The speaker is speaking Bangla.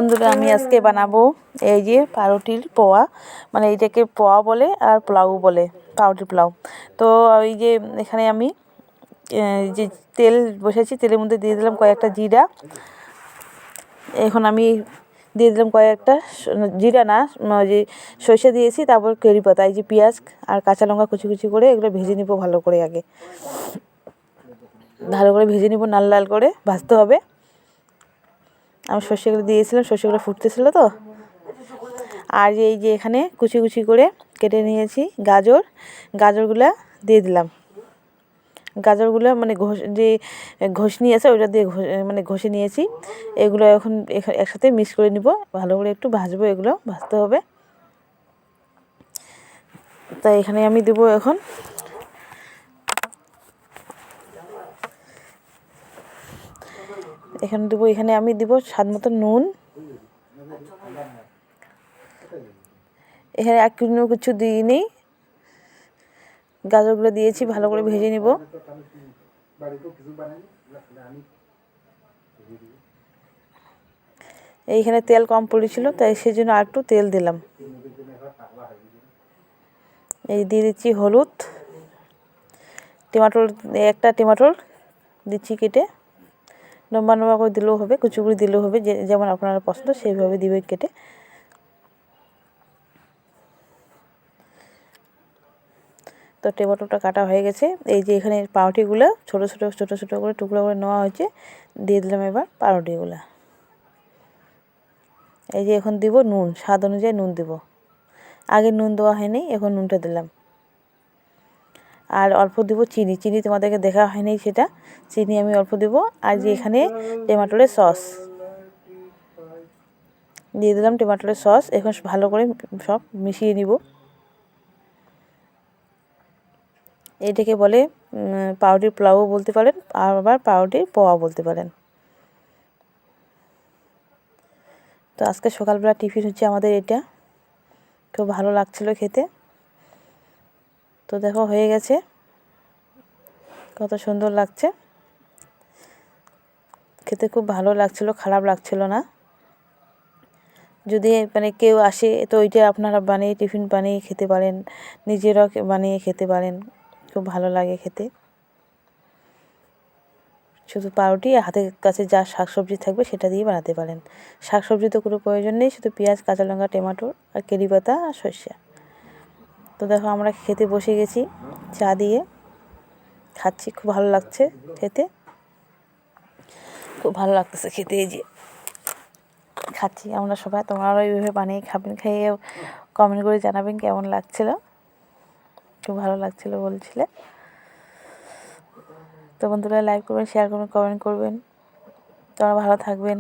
বন্ধুরা, আমি আজকে বানাবো এই যে পাউরুটির পোয়া, মানে এইটাকে পোয়া বলে আর পোলাও বলে, পাউরুটির পোলাও। তো এই যে এখানে আমি যে তেল বসেছি, তেলের মধ্যে দিয়ে দিলাম কয়েকটা জিরা। এখন আমি দিয়ে দিলাম কয়েকটা জিরা না, যে সর্ষে দিয়েছি, তারপর কারি পাতা, এই যে পেঁয়াজ আর কাঁচা লঙ্কা কুচি কুচি করে এগুলো ভেজে নিব ভালো করে। আগে ভালো করে ভেজে নিব, লাল লাল করে ভাজতে হবে। আমি সর্ষেগুলো দিয়েছিলাম, সর্ষেগুলো ফুটতেছিল তো। আর এই যে এখানে কুচি কুচি করে কেটে নিয়েছি গাজরগুলো দিয়ে দিলাম। গাজরগুলো মানে যে ঘষনি আছে ওইটা দিয়ে মানে ঘষে নিয়েছি। এগুলো এখন একসাথে মিক্স করে নিব, ভালো করে একটু ভাজবো, এগুলো ভাজতে হবে। তাই এখানে আমি দেবো এখন এখানে আমি দিব স্বাদ মতো নুন। এখানে আর কোনো কিছু দিইনি, গাজরগুলো দিয়েছি, ভালো করে ভেজে নিব। এইখানে তেল কম পড়েছিল, তাই সেই জন্য আর একটু তেল দিলাম। এই দিয়ে দিচ্ছি হলুদ, একটা টমেটোর দিচ্ছি কেটে, লম্বা লম্বা করে দিলেও হবে, কুচি করে দিলেও হবে, যেমন আপনারা পছন্দ সেইভাবে দিবে কেটে। তো টমেটোটা কাটা হয়ে গেছে। এই যে এখানে পাউরুটিগুলো ছোটো ছোটো ছোটো ছোটো করে টুকরো করে নেওয়া হয়েছে, দিয়ে দিলাম এবার পাউরুটিগুলো। এই যে এখন দিব নুন, স্বাদ অনুযায়ী নুন দিব। আগে নুন দেওয়া হয়নি, এখন নুনটা দিলাম। আর অল্প দিব চিনি তোমাদেরকে দেখা হয়নি, সেটা চিনি আমি অল্প দেব। আর যে এখানে টমেটোর সস দিয়ে দিলাম, টমেটোর সস। এখন ভালো করে সব মিশিয়ে নিব। এটাকে বলে পাউরুটির পোলাও বলতে পারেন, আর আবার পাউরুটির পোয়া বলতে পারেন। তো আজকে সকালবেলা টিফিন হচ্ছে আমাদের এটা, খুব ভালো লাগছিল খেতে। তো দেখো হয়ে গেছে, কত সুন্দর লাগছে খেতে, খুব ভালো লাগছিল, খারাপ লাগছিল না। যদি মানে কেউ আসে তো ওইটা আপনারা বানিয়ে টিফিন বানিয়ে খেতে পারেন, নিজেরাও বানিয়ে খেতে পারেন, খুব ভালো লাগে খেতে। শুধু পাউরুটি আর হাতের কাছে যা শাকসবজি থাকবে সেটা দিয়ে বানাতে পারেন। শাকসবজি তো কোনো প্রয়োজন নেই, শুধু পেঁয়াজ, কাঁচা লঙ্কা, টমেটো আর কারি পাতা আর সর্ষে। তো দেখো আমরা খেতে বসে গেছি, চা দিয়ে খাচ্ছি, খুব ভালো লাগছে খেতে, খুব ভালো লাগতেছে খেতে। এই যে খাচ্ছি আমরা সবাই, তোমরাও এইভাবে বানিয়ে খাবেন, খেয়ে কমেন্ট করে জানাবেন কেমন লাগছিল। খুব ভালো লাগছিল বলছিলে। তো বন্ধুরা, লাইক করবেন, শেয়ার করবেন, কমেন্ট করবেন। তোমরা ভালো থাকবেন।